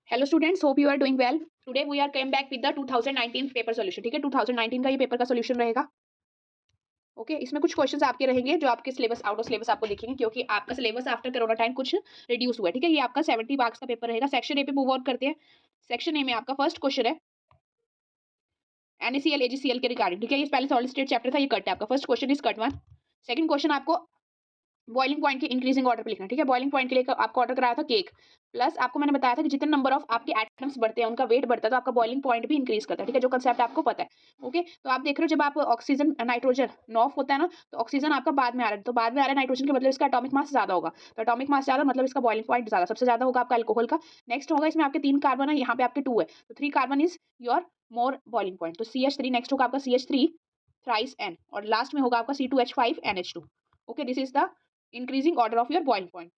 Hello students, hope you are doing well. Today we are come back with the 2019 paper solution. ठीक है, 2019 का ये paper का solution रहेगा। ओके, इसमें कुछ क्वेश्चंस आपके रहेंगे जो आपके सिलेबस आउट ऑफ सिलेबस आपको दिखेंगे, क्योंकि आपका सिलेबस आफ्टर कोरोना टाइम कुछ रिड्यूस हुआ है। ठीक है, ये आपका 70 मार्क्स का पेपर रहेगा। सेक्शन ए पे मूव ऑन करते हैं। सेक्शन ए में आपका फर्स्ट क्वेश्चन है NaCl AgCl के रिगार्डिंग। ठीक है, ये पहले सॉलिड स्टेट चैप्टर था, ये कट है आपका। First question is cut one. Second question आपको बॉइलिंग पॉइंट के इंक्रीजिंग ऑर्डर पे लिखना है। ठीक है, बॉइलिंग पॉइंट के लिए आपको ऑर्डर कराया था केक प्लस। आपको मैंने बताया था कि जितने नंबर ऑफ आपके एटम्स बढ़ते हैं उनका वेट बढ़ता है, तो आपका बॉइलिंग पॉइंट भी इंक्रीज करता है। ठीक है, जो कंसेप्ट आपको पता है। ओके, तो आप देख रहे हो जब आप ऑक्सीजन नाइट्रोजन नॉफ होता है ना, तो ऑक्सीजन आपका बाद में आ रहा है, तो बाद में आ रहा है नाइट्रोजन के मतलब इसका एटॉमिक मास ज्यादा होगा। तो एटॉमिक मास ज्यादा मतलब इसका बॉइलिंग पॉइंट ज्यादा, सबसे ज्यादा होगा आपका अल्कोहल का। नेक्स्ट होगा इसमें आपके 3 कार्बन है, यहाँ पे आपके 2 है, तो 3 carbon is your more boiling point. तो CH3 नेक्स्ट होगा आपका CH3 थ्राइस N, और लास्ट में होगा आपका C2H5 NH2। Okay, this is the increasing order of your boiling point.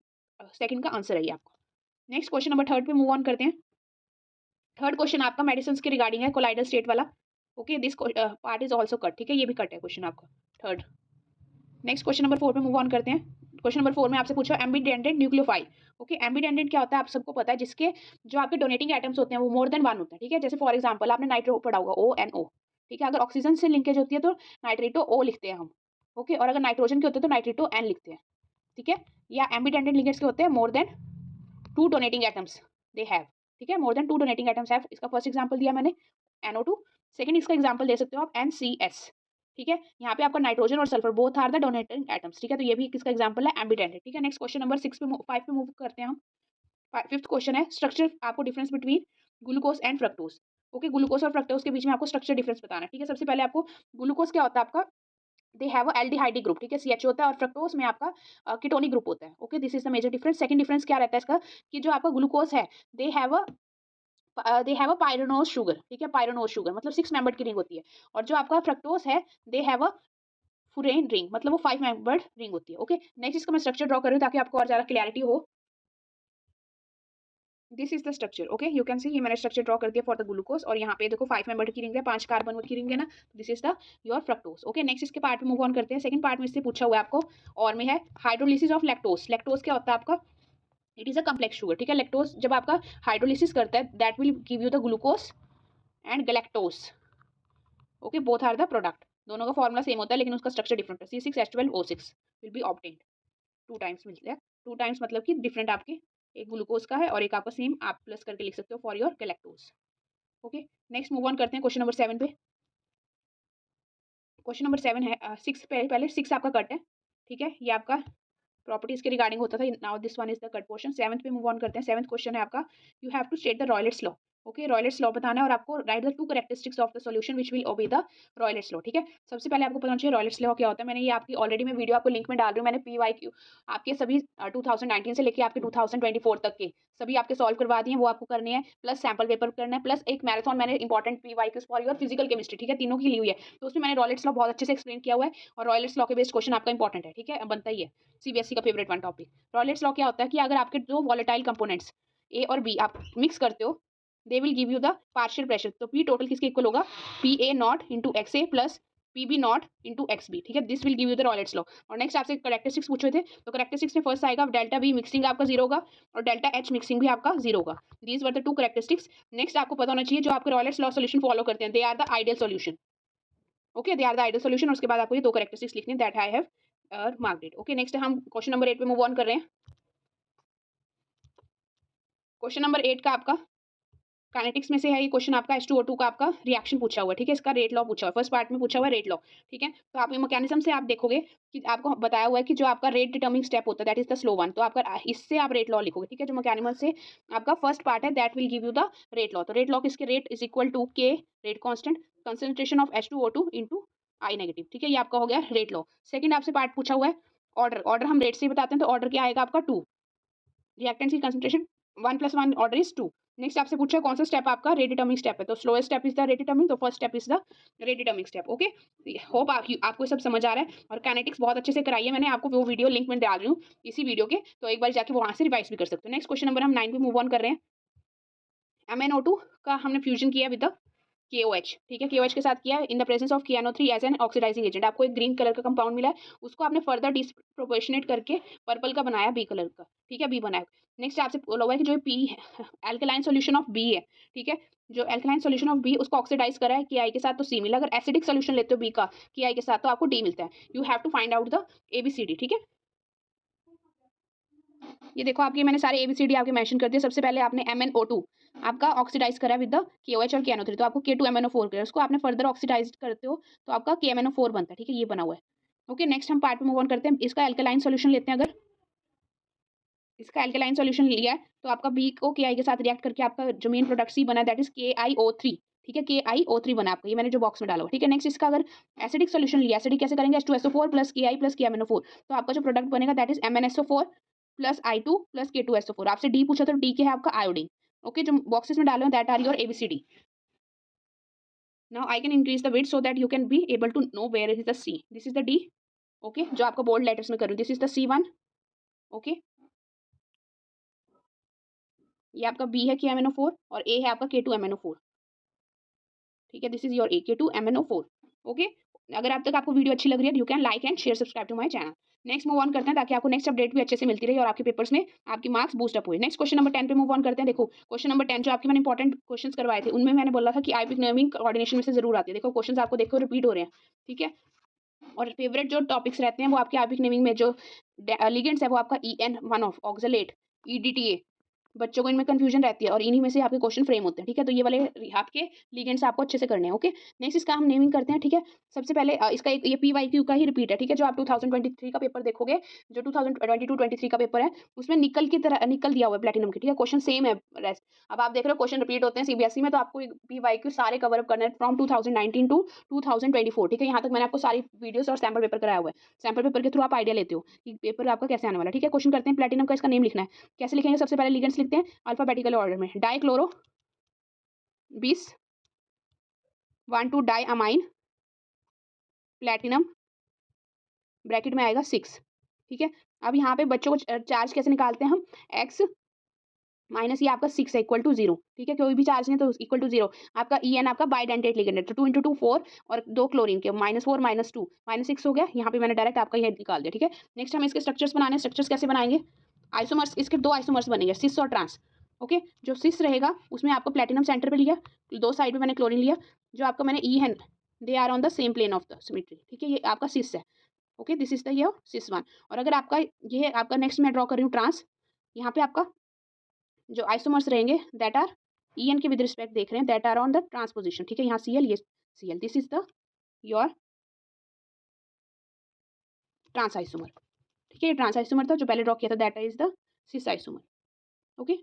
Second का आंसर है ये आपको। नेक्स्ट क्वेश्चन नंबर थर्ड पे मूव ऑन करते हैं। थर्ड क्वेश्चन आपका मेडिसिन के रिगार्डिंग है, कोलाइडल स्टेट वाला। Okay, this part is also cut. ठीक है, ये भी कट है क्वेश्चन आपका थर्ड। नेक्स्ट क्वेश्चन नंबर 4 पे मूव ऑन करते हैं। क्वेश्चन नंबर 4 में आपसे पूछा एम्बिडेंटेड न्यूक्लियोफाइल। ओके, एम्बिडेंटेड क्या होता है आप सबको पता है, जिसके जो आपके डोनेटिंग एटम्स होते हैं वो मोर देन वन होता है। ठीक है, जैसे फॉर एग्जांपल आपने नाइट्रो पढ़ा होगा ONO। ठीक है, अगर ऑक्सीजन से लिंकेज होती है तो नाइट्रेटो O लिखते हैं हम। ओके, और अगर नाइट्रोजन के होते हैं तो नाइट्रेटो N लिखते हैं। ठीक है, या एम्बिडेंटेड लिंकेज के होते हैं more than 2 donating atoms they have. ठीक है, more than 2 donating atoms have. इसका फर्स्ट एग्जांपल दिया मैंने NO2। सेकंड इसका एग्जांपल दे सकते हो आप NCS। ठीक है, यहाँ पे आपका नाइट्रोजन और sulphur both are the donating atoms. ठीक है, तो ये भी किसका एग्जांपल है, एम्बिडेंटेड। ठीक है, नेक्स्ट क्वेश्चन नंबर 5 पे मूव करते हैं हम। फिफ्थ क्वेश्चन है स्ट्रक्चर, आपको difference between glucose and fructose. Okay, glucose और फ्रक्टोज के बीच में आपको स्ट्रक्चर डिफरेंस बताना है। ठीक है, सबसे पहले आपको ग्लूकोज क्या होता है आपका, दे हैव अ एल्डिहाइड ग्रुप। ठीक है, CH होता है, और फ्रक्टोज में आपका कीटोनिक ग्रुप होता है। Okay, this is the major difference. Second difference क्या रहता है इसका, कि जो आपका ग्लूकोज है दे हैव अ पायरोनोज शुगर। ठीक है, पायरोनोज शुगर मतलब 6 मेंबर्ड की रिंग होती है, और जो आपका फ्रक्टोज है दे हैव अ फुरेन रिंग, मतलब वो 5 मेंबर्ड रिंग होती है। ओके, नेक्स्ट इसका मैं स्ट्रक्चर ड्रॉ कर रही हूँ ताकि आपको और ज्यादा क्लैरिटी हो। This is the structure. Okay, you can see, ये मैंने स्ट्रक्चर ड्रॉ कर दिया फॉर द ग्लूकोज, और यहाँ पे देखो 5 मेंबर की रिंग है, 5 कार्बन की रिंग है ना, this is the your fructose. Okay, next इसके पार्ट पे मूव ऑन करते हैं। सेकंड पार्ट में इससे पूछा हुआ है आपको, और में है हाइड्रोलिसिस ऑफ लैक्टोज। लैक्टोज क्या होता है आपका, it is a complex sugar. ठीक है, लैक्टोज जब आपका हाइड्रोलिसिस करता है that will give you the glucose and galactose. Okay, both are the product, दोनों का फॉर्मुला सेम होता है लेकिन उसका स्ट्रक्चर डिफरेंट है। C6H12O6 will be obtained, 2 times मिलते हैं। 2 टाइम्स मतलब कि डिफरेंट आपके, एक ग्लूकोज का है और एक आपका सेम, आप प्लस करके लिख सकते हो for your galactose. Okay, next move on करते हैं क्वेश्चन नंबर 7 पे। क्वेश्चन नंबर 7 है 6 पे, पहले 6 आपका कट है। ठीक है, ये आपका प्रॉपर्टीज के रिगार्डिंग होता था। Now this one is the cut portion. 7th पे मूव ऑन करते हैं। 7th क्वेश्चन है आपका, you have to state the Raoult's law. Okay, Raoult's law बताना है, और आपको write the 2 characteristics of the solution which will obey the Raoult's law. ठीक है, सबसे पहले आपको पता होना चाहिए रॉयलेट्स लॉ क्या होता है। मैंने ये आपकी ऑलरेडी मैं वीडियो आपको लिंक में डाल रही हूँ। मैंने PYQ आपके सभी 2019 से लेके आपके 2024 तक के सभी आपके सॉल्व करवा दिए हैं, वो आपको करने हैं, प्लस सैम्पल पेपर करना है, प्लस एक मैराथन मैंने important PYQs for your physical chemistry. ठीक है, तीनों की ली हुई है, तो उसमें मैंने रॉयलेट्स लॉ बहुत अच्छे से एक्सप्लेन किया हुआ है, और रॉयलेट्स लॉ के बेस्ड क्वेश्चन आपका इंपॉर्टेंट है। ठीक है, बनता ही है, CBSE का फेवरेट वन टॉपिक। रॉयलेट्स लॉ क्या होता है कि अगर आपके दो वॉलेटाइल कंपोनेंट्स ए और बी आप मिक्स करते हो, they will give you the partial pressure. तो पी टोटल किसके इक्वल होगा, PA naught into XA plus PB naught into XB। ठीक है, this will give you the Raoult's law. और नेक्स्ट आपसे करेक्टरिस्टिक्स पूछे थे, तो करेक्टरिस्टिक्स में फर्स्ट आएगा डेल्टा B मिक्सिंग आपका 0 होगा, और डेल्टा H मिक्सिंग भी आपका 0 होगा। These were the 2 characteristics. Next आपको पता होना चाहिए जो आपके रॉयलेट्स लॉ सोल्यूशन फॉलो करते हैं, they are the ideal solution. Okay, they are the ideal solution, और उसके बाद आपको ये 2 करेक्टरिस्टिक्स लिखने, that I have marked it. Okay, next हम क्वेश्चन नंबर 8 पे मूव ऑन कर रहे हैं। क्वेश्चन नंबर 8 का आपका काइनेटिक्स में से है ये क्वेश्चन आपका, H2O2 का आपका रिएक्शन पूछा हुआ है। ठीक है, इसका रेट लॉ पूछा हुआ है, फर्स्ट पार्ट में पूछा हुआ है रेट लॉ। ठीक है, तो आप मैकेनिज्म से आप देखोगे कि आपको बताया हुआ है कि जो आपका रेट डिटर्मिंग स्टेप होता है that is the slow one, तो आपका इससे आप रेट लॉ लिखोगे। ठीक है, जो मैकेनिज्म से आपका फर्स्ट पार्ट है that will give you the rate law. तो रेट लॉ किसके, rate is equal to K rate constant concentration of H2O2 into I negative. ठीक है, ये आपका हो गया रेट लॉ। सेकंड आपसे पार्ट पूछा हुआ है ऑर्डर। ऑर्डर हम रेट से ही बताते हैं, तो ऑर्डर क्या आएगा आपका 2, रिएक्टेंट्स की कंसंट्रेशन 1 + 1 ऑर्डर इज 2। नेक्स्ट आपसे पूछा है कौन सा स्टेप आपका रेट डिटर्मिंग स्टेप है, तो slowest step is the rate determining, तो first step is the rate determining step. Okay, hope आपको सब समझ आ रहा है, और काइनेटिक्स बहुत अच्छे से कराई है मैंने आपको, वो वीडियो लिंक में डाल रही हूँ इसी वीडियो के, तो एक बार जाके वहां से रिवाइज भी कर सकते हो। नेक्स्ट क्वेश्चन नंबर हम 9 पे मूव ऑन कर रहे हैं। MnO2 का हमने फ्यूजन किया विद द KOH, ठीक है, KOH के साथ किया in the presence of KNO3 as an oxidising agent. आपको एक ग्रीन कलर का कंपाउंड मिला है, उसको आपने फर्दर डिसप्रोपोर्शनेट करके पर्पल का बनाया बी कलर का, ठीक है, बी बनाया। नेक्स्ट आपसे बोला हुआ है कि जो पी है एल्कलाइन सॉल्यूशन ऑफ बी है, ठीक है, जो एल्कलाइन सॉल्यूशन ऑफ बी उसको ऑक्सीडाइज करा है KI के साथ तो सी मिला। अगर एसिडिक सॉल्यूशन लेते हो बी का KI के साथ तो आपको डी मिलता है। You have to find out the ABCD, ठीक है। ये देखो आपके मैंने सारे ABCD आपके मेंशन कर दिए। सबसे पहले आपने MnO2 आपका ऑक्सीडाइज करा विद द KOH और KNO3, तो आपको K2MnO4 करा, उसको आपने फर्दर ऑक्सीडाइज करते हो तो आपका KMnO4 बनता है, ठीक है, ये बना हुआ है। ओके, नेक्स्ट हम पार्ट पे मूव ऑन करते हैं। इसका एल्कलाइन सॉल्यूशन लेते हैं। अगर इसका एल्कलाइन सॉल्यूशन लिया है तो आपका बी को KI के साथ रिएक्ट करके आपका जो मेन प्रोडक्ट सी बना है दैट इज KiO3, ठीक है, KiO3 बना आपका, ये मैंने जो बॉक्स में डाला हुआ, ठीक है। नेक्स्ट इसका अगर एसिडिक सॉल्यूशन लिया, एसिडिक कैसे करेंगे, H2SO4 plus KI plus KMnO4, तो आपका जो प्रोडक्ट बनेगा that is MnSO4 plus I2 plus K2SO4। आपसे डी पूछा तो डी के है आपका आयोडीन। ओके, जो बॉक्सेस में डाले हैं that are your ABCD। Now I can increase the width so that you can be able to know where is the C। This is the D, okay, जो आपको bold letters में कर रही हूँ। This is the C1, okay, ये आपका B है KMnO4 और A है आपका K2MnO4, ठीक है, this is your K2MnO4, okay. अगर अब तक आपको वीडियो अच्छी लग रही है you can like and share subscribe to my channel. Next move on करते हैं ताकि आपको नेक्स्ट अपडेट भी अच्छे से मिलती रही और आपके पेपर्स में आपकी मार्क्स बूस्ट अप हुए। नेक्स्ट क्वेश्चन नंबर 10 पे मूव ऑन करते हैं। देखो क्वेश्चन नंबर 10 जो आपके मैंने इंपॉर्टेंट क्वेश्चन करवाए थे उनमें मैंने बोला था कि आईपिक नेमिंग कोऑर्डिनेशन में से जरूर आती है। देखो क्वेश्चन आपको देखो रिपीट हो रहे हैं, ठीक है, और फेवरेट जो टॉपिक्स रहते हैं वो आपके आईपिक नेमिंग में जो लिगेंड्स है वो आपका EN1 ऑफ ऑक्सलेट, EDTA, बच्चों को इनमें कंफ्यूजन रहती है और इन्हीं में से आपके क्वेश्चन फ्रेम होते हैं, ठीक है, तो ये वाले आपके लिगेंड्स आपको अच्छे से करने हैं। ओके, नेक्स्ट इसका हम नेमिंग करते हैं, ठीक है। सबसे पहले इसका एक ये PYQ का ही रिपीट है, ठीक है, जो आप 2023 का पेपर देखोगे, जो 2022-23 का पेपर है उसमें निकल की तरह निकल दिया हुआ है प्लेटिनम की, ठीक है, क्वेश्चन सेम है रेस्ट। अब आप देख रहे हो क्वेश्चन रिपीट होते हैं CBSE में, तो आपको PYQ सारे कवर अप करना है फ्रॉम 2019 टू 2024, ठीक है। यहाँ तक मैंने आपको सारी वीडियोस और सैम्पल पेपर कराया हुआ है। सैम्पल पेपर के थ्रू आप आइडिया लेते हो कि पेपर आपका कैसे आने वाला है, ठीक है। क्वेश्चन करते हैं, प्लेटिनम का इसका नेम लिखना है, कैसे लिखेंगे, सबसे पहले लिगेंड्स लिखते हैं अल्फाबेटिकल ऑर्डर में। Dichloro 20 1 2 di amine platinum bracket में आएगा 6, ठीक है। अब यहाँ पे बच्चों को चार्ज कैसे निकालते हैं हम, x माइनस ये आपका 6 है इक्वल टू 0, ठीक है, कोई भी चार्ज नहीं तो इक्वल टू 0। आपका EN आपका बाइडेंटेट लिगेंड है तो 2 × 2 4 और 2 क्लोरीन के -4 -2 -6 हो गया। यहाँ पे मैंने डायरेक्ट आपका ये निकाल दिया, ठीक है। नेक्स्ट हम इसके स्ट्रक्चर्स बनाने, स्ट्रक्चर्स कैसे बनाएंगे, आइसोमर्स, इसके 2 आइसोमर्स बनेंगे, सिस और ट्रांस। ओके, जो सिस रहेगा उसमें आपको प्लेटिनम सेंटर पे लिया, 2 साइड में मैंने क्लोरीन लिया, जो आपका मैंने E है they are on the same plane of the symmetry, ठीक है, ये आपका सिस है। ओके, दिस इज द ये सिस 1। और अगर आपका ये आपका नेक्स्ट मैं ड्रॉ कर रही हूँ ट्रांस, यहाँ पे आपका जो आइसोमर्स रहेंगे दैट आर EN के विद रिस्पेक्ट देख रहे हैं that are on the transposition, ठीक है, यहाँ Cl ये Cl, this is the your trans isomer, ठीक है, ये ट्रांस आइसोमर था जो पहले ड्रॉ किया था that is the cis isomer. Okay,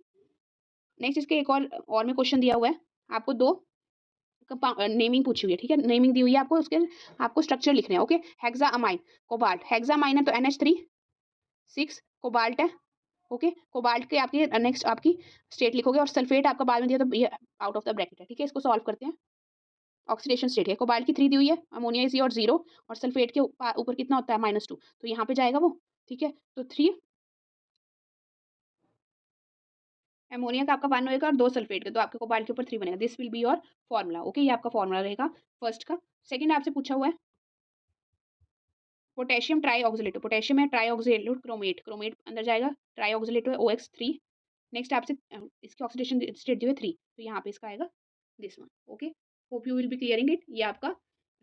next इसके एक और में क्वेश्चन दिया हुआ है, आपको 2 नेमिंग पूछी हुई है, ठीक है, नेमिंग दी हुई है आपको, उसके आपको स्ट्रक्चर लिखने हैं। Okay, hexa amine cobalt, hexa amine है तो NH3 6 कोबाल्ट है। ओके, कोबाल्ट के आपकी नेक्स्ट आपकी स्टेट लिखोगे और सल्फेट आपका बाद में दिया तो ये आउट ऑफ द ब्रैकेट है, ठीक है। इसको सॉल्व करते हैं, ऑक्सीडेशन स्टेट है, कोबाल्ट की 3 दी हुई है, अमोनिया इज और 0 और सल्फेट के ऊपर कितना होता है -2, तो यहाँ पे जाएगा वो, ठीक है, तो 3 अमोनिया का आपका 1 होएगा और 2 सल्फेट का, तो आपके कोबाल्ट के ऊपर 3 बनेगा। This will be your formula. Okay, ये आपका फॉर्मूला रहेगा फर्स्ट का। सेकंड आपसे पूछा हुआ है पोटेशियम ट्राईऑक्सलेट, पोटेशियम है ट्राईऑक्सलेट क्रोमेट, क्रोमेट अंदर जाएगा, ट्राईऑक्सलेट है OX3। नेक्स्ट आपसे इसकी ऑक्सीडेशन स्टेट जो है 3, तो यहाँ पे इसका आएगा this one. Okay, hope you will B clearing it, ये आपका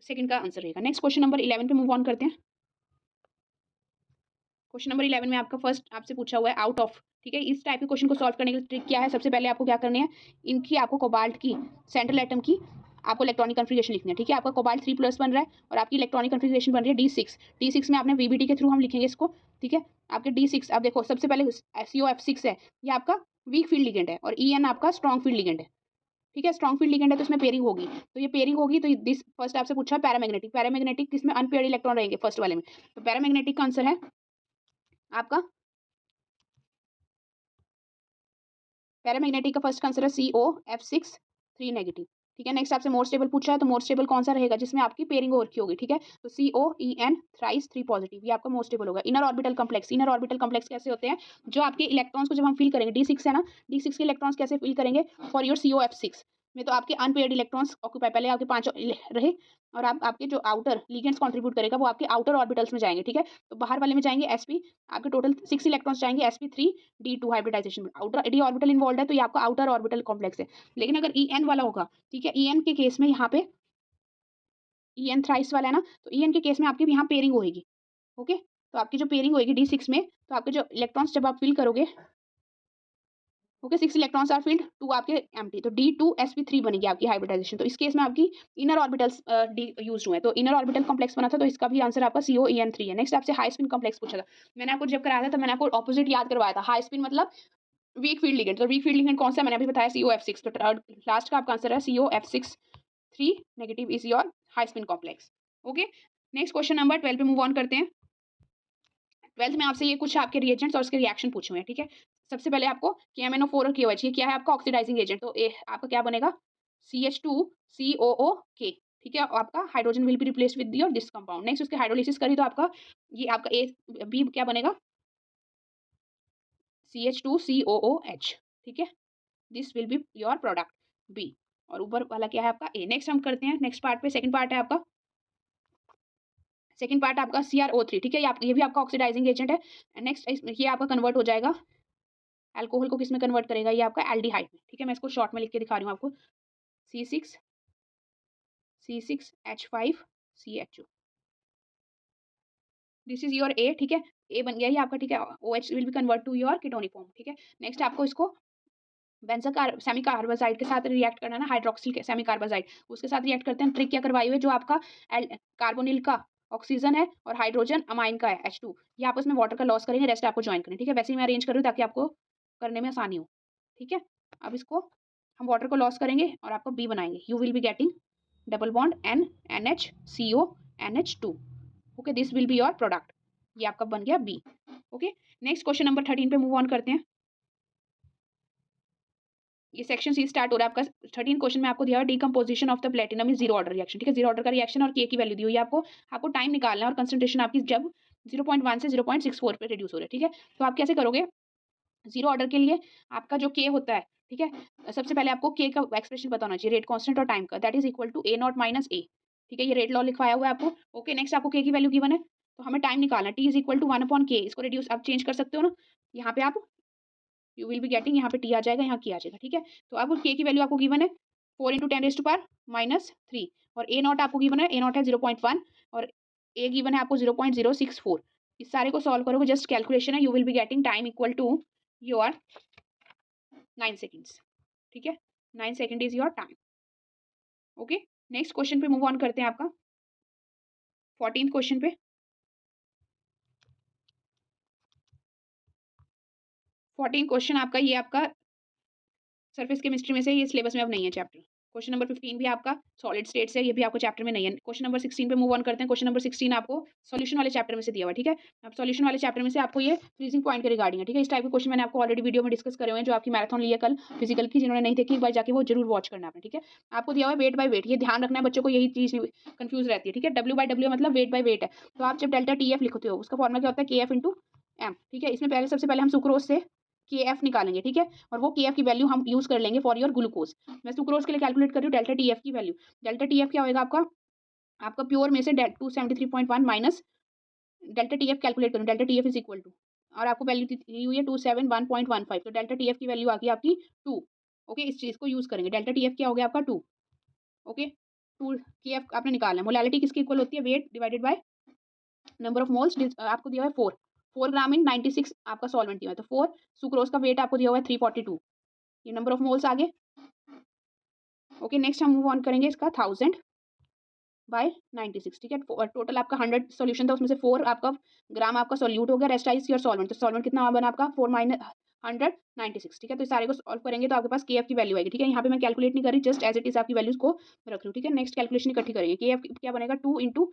सेकंड का आंसर रहेगा। नेक्स्ट क्वेश्चन नंबर 11 पे मूव ऑन करते हैं। क्वेश्चन नंबर 11 में आपका फर्स्ट आपसे पूछा हुआ है आउट ऑफ, ठीक है। इस टाइप के क्वेश्चन को सॉल्व करने की ट्रिक क्या है, सबसे पहले आपको क्या करने हैं, इनकी आपको कोबाल्ट की सेंट्रल एटम की आपको इलेक्ट्रॉनिक कन्फिगरेशन लिखनी है, ठीक है। आपका कोबाल्ट 3+ बन रहा है और आपकी इलेक्ट्रॉनिक कन्फिगरेशन बन रही है D6। D6 में आपने VBT के थ्रू हम लिखेंगे इसको, ठीक है। आपके D6 आप देखो सबसे पहले COF6 है, ये आपका वीक फील्ड लिगेंड है और EN आपका स्ट्रॉन्ग फील्ड लिगेंड है, ठीक है। स्ट्रॉन्ग फील्ड लिगेंड है तो इसमें पेयरिंग होगी, तो ये पेयरिंग होगी तो दिस फर्स्ट आपसे पूछा है पैरामैग्नेटिक, पैरामैग्नेटिक किसमें अनपेयर्ड इलेक्ट्रॉन रहेंगे फर्स्ट वाले में, तो पैरामैग्नेटिक का आंसर है आपका, पैरामैग्नेटिक का फर्स्ट आंसर है COF6 3 नेगेटिव, ठीक है। नेक्स्ट आपसे मोर स्टेबल पूछा है तो मोर स्टेबल कौन सा रहेगा जिसमें आपकी पेयरिंग हो रखी होगी, ठीक है, तो COEN थ्राइस 3 पॉजिटिव, ये आपका मोर स्टेबल होगा। Inner orbital complex, inner orbital complex कैसे होते हैं, जो आपके इलेक्ट्रॉन्स को जब हम फिल करेंगे D6 है ना, D6 के इलेक्ट्रॉन्स कैसे फिल करेंगे फॉर योर COF6 में तो आपके अनपेयर्ड इलेक्ट्रॉन्स ऑक्यूपाई, पहले आपके 5 रहे और आपके जो आउटर लिगेंड्स कंट्रीब्यूट करेगा वो आपके आउटर ऑर्बिटल्स में जाएंगे, ठीक है। तो बाहर वाले में जाएंगे sp, आपके टोटल 6 इलेक्ट्रॉन्स जाएंगे sp3d2 हाइब्रिडाइजेशन में। आउटर डी ऑर्बिटल इन्वॉल्व है तो ये आपका आउटर ऑर्बिटल कॉम्प्लेक्स है। लेकिन अगर en वाला होगा, ठीक है, en के केस में यहाँ पे en थ्राइस वाला है ना, तो en के केस में आपकी यहाँ पेयरिंग होगी। ओके, तो आपकी जो पेयरिंग होगी d6 में, तो आपके जो इलेक्ट्रॉन्स जब आप फिल करोगे, ओके, 6 इलेक्ट्रॉन्स आर फिल्ड, 2 आपके एम्प्टी, तो d2sp3 बनेगी आपकी हाइब्रिडाइजेशन। तो इस केस में आपकी इनर ऑर्बिटल्स यूज हुए हैं, तो इनर ऑर्बिटल कॉम्प्लेक्स बना था, तो इसका भी आंसर आपका COEN3 है। नेक्स्ट आपसे हाई स्पिन कॉम्प्लेक्स पूछा था, मैंने आपको जब कराया था तो मैंने आपको ऑपोजिट याद करवाया था। हाई स्पिन मतलब वीक फील्ड लिगेंड, तो वीक फील्ड लिगेंड कौन सा मैंने अभी बताया, COF6। तो लास्ट का आपका आंसर है COF6 3 negative is your high spin complex. Okay, next question number 12 पे मूव ऑन करते हैं। 12th में आपसे ये कुछ आपके रिएजेंट्स और उसके रिएक्शन पूछे हुए हैं, ठीक है। सबसे पहले आपको KMNO4 और KOH, ये क्या है आपका ऑक्सीडाइजिंग एजेंट, तो आपका क्या बनेगा CH2COOK, ठीक है। आपका hydrogen will be replaced with your this compound. Next उसके हाइड्रोलिसिस करी तो आपका ये आपका बी क्या बनेगा CH2COOH, ठीक है। This will be your product B, और ऊपर वाला क्या है आपका ए। नेक्स्ट हम करते हैं नेक्स्ट पार्ट पे, सेकंड पार्ट है आपका, सेकंड पार्ट आपका CrO3, ठीक है। ये भी आपका ऑक्सीडाइजिंग एजेंट है। नेक्स्ट ये आपका कन्वर्ट हो जाएगा, अल्कोहल को किस में कन्वर्ट करेगा, ये आपका एल्डिहाइड में, ठीक है। मैं इसको शॉर्ट में लिख के दिखा रही हूँ आपको, C6H5CHO, दिस इज योर ए, ठीक है। ए बन गया ये आपका, ठीक है। OH will be convert to your ketonic form, ठीक है। नेक्स्ट आपको इसको बेंजो सेमी कार्बाजाइड के साथ रिएक्ट करना है ना, हाइड्रोक्सिल सेमी कार्बाजाइड, उसके साथ रिएक्ट करते हैं। ट्रिक क्या करवाई हुई है, जो आपका कार्बोनिल का ऑक्सीजन है और हाइड्रोजन अमाइन का है H2, ये आपस में वाटर का लॉस करेंगे, रेस्ट आपको ज्वाइन करें, ठीक है। वैसे ही मैं अरेंज कर रही हूँ ताकि आपको करने में आसानी हो, ठीक है। अब इसको हम वाटर को लॉस करेंगे और आपको बी बनाएंगे, you will be getting double bond NNHCO NH2, okay, this will be your product, ये आपका बन गया B. Okay, next question number 13 पे मूव ऑन करते हैं। ये सेक्शन सी स्टार्ट हो रहा है आपका। 13 क्वेश्चन में आपको दिया है decomposition of the platinum is zero order reaction, ठीक है। जीरो ऑर्डर का रिएक्शन और के की वैल्यू दी हुई है आपको टाइम निकालना है और कंसंट्रेशन आपकी जब 0.1 से 0.64 पे रिड्यूस हो रहा है, ठीक है। तो आप कैसे करोगे, जीरो ऑर्डर के लिए आपका जो के होता है, ठीक है, सबसे पहले आपको के का एक्सप्रेशन पता होना चाहिए, रेट कांस्टेंट और टाइम का, that is equal to A0 minus A, ठीक है। ये रेट लॉ लिखवाया हुआ है आपको। ओके, नेक्स्ट आपको के की वैल्यू गिवन है, तो हमें टाइम निकालना है, T is equal to 1/k, इसको रिड्यूस आप चेंज कर सकते हो ना, यहाँ पे आप यू विल बी गेटिंग, यहाँ पे टी आ जाएगा, यहाँ की आ जाएगा, ठीक है। तो अब के की वैल्यू आपको गिवन है 4 × 10⁻³ और ए नॉट आपको गिवन है, ए नॉट है 0.1 और ए गिवन है आपको 0.064। इस सारे को सॉल्व करोगे, जस्ट कैलकुलेशन है, you will be getting time equal to your 9 seconds, ठीक है। 9 second is your time. Okay, next question पे मूव ऑन करते हैं आपका 14th क्वेश्चन पे। 14 क्वेश्चन आपका, ये आपका सरफेस केमिस्ट्री में से, ये सिलेबस में अब नहीं है चैप्टर। क्वेश्चन नंबर 15 भी आपका सॉलिड स्टेट से, ये भी आपको चैप्टर में नहीं है। क्वेश्चन नंबर 16 पे मूव ऑन करते हैं। क्वेश्चन नंबर 16 आपको सॉल्यूशन वाले चैप्टर में से दिया हुआ है, ठीक है। अब सॉल्यूशन वाले चैप्टर में से आपको ये फ्रीजिंग पॉइंट के रिगार्डिंग है, ठीक है। इस टाइप के क्वेश्चन मैंने आपको ऑलरेडी वीडियो में डिस्कस करे हुए हैं, जो आपकी मैराथन ली है कल फिजिकल की, जिन्होंने नहीं देखी एक बार जाके वो जरूर वॉच करना आपने, ठीक है। आपको दिया हुआ है वेट बाय वेट, ये ध्यान रखना है बच्चों को, यही चीज कंफ्यूज रहती है, ठीक है। W/W मतलब वेट बाय वेट है, तो आप जब डेल्टा TF लिखते हो उसका फॉर्मूला क्या होता है, KF/M, ठीक है। इसमें पहले सबसे पहले हम सुक्रोज से KF निकालेंगे, ठीक है, और वो KF की वैल्यू हम यूज कर लेंगे फॉर योर ग्लूकोज। मैं सुक्रोज के लिए कैलकुलेट कर रही हूँ डेल्टा TF की वैल्यू। डेल्टा TF क्या होगा आपका प्योर में से 273.1 माइनस डेल्टा TF कैलकुलेट करूँ, delta TF is equal to, और आपको वैल्यू दी हुई है 271.15, तो डेल्टा TF की वैल्यू आ गई आपकी 2। ओके, इस चीज को यूज करेंगे, डेल्टा TF क्या हो गया आपका 2। ओके, 2 KF आपने निकालना है। मोलैलिटी किसकी इक्वल होती है, weight divided by number of moles, आपको दिया हुआ है 4 ग्राम इन 96 आपका सॉल्वेंट दिया है, तो 4 सुक्रोज का वेट आपको दिया हुआ है 342, ये नंबर ऑफ मोल्स आगे। ओके, नेक्स्ट हम मूव ऑन करेंगे इसका 1000/96, ठीक है। टोटल आपका 100 सॉल्यूशन था, उसमें से 4 आपका ग्राम आपका सॉल्यूट हो गया, रेस्ट इज योर सॉल्वेंट। तो सॉल्वेंट कितना बना आपका 4 - 196, ठीक है। तो इस सारे को सॉल्व करेंगे तो आपके पास KF की वैल्यू आएगी, ठीक है। यहाँ पे मैं कैलकुलेट नहीं कर रही, जस्ट एज इट इज आपकी वैल्यूज को रख रही हूँ, ठीक है। नेक्स्ट कैलकुलेशन इकट्ठी करेंगे, KF क्या बनेगा 2 ×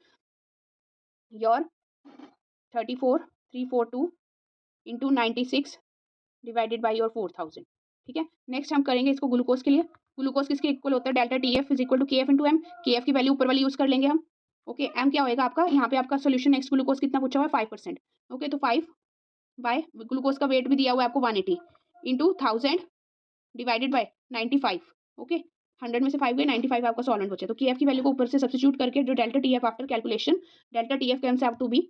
your 34,342 into 96 divided by your 4000, ठीक है। नेक्स्ट हम करेंगे इसको ग्लूकोज के लिए। ग्लूकोज किसके इक्वल होता है, delta TF is equal to KF × M। KF की वैल्यू ऊपर वाली यूज कर लेंगे हम। ओके, M क्या होएगा आपका, यहाँ पे आपका सोल्यूशन नेक्स्ट ग्लूकोज कितना पूछा हुआ है 5%। ओके, तो 5 बाय ग्लूकोज का वेट भी दिया हुआ है आपको 180 इंटू 1000 डिवाइडेड बाय 95। ओके, 100 में से 5 गए, 95 आपका सॉल्वेंट बचे। तो के एफ की वैल्यू को ऊपर से सब्स्टिट्यूट करके जो delta T F after calculation, delta T F comes out to be,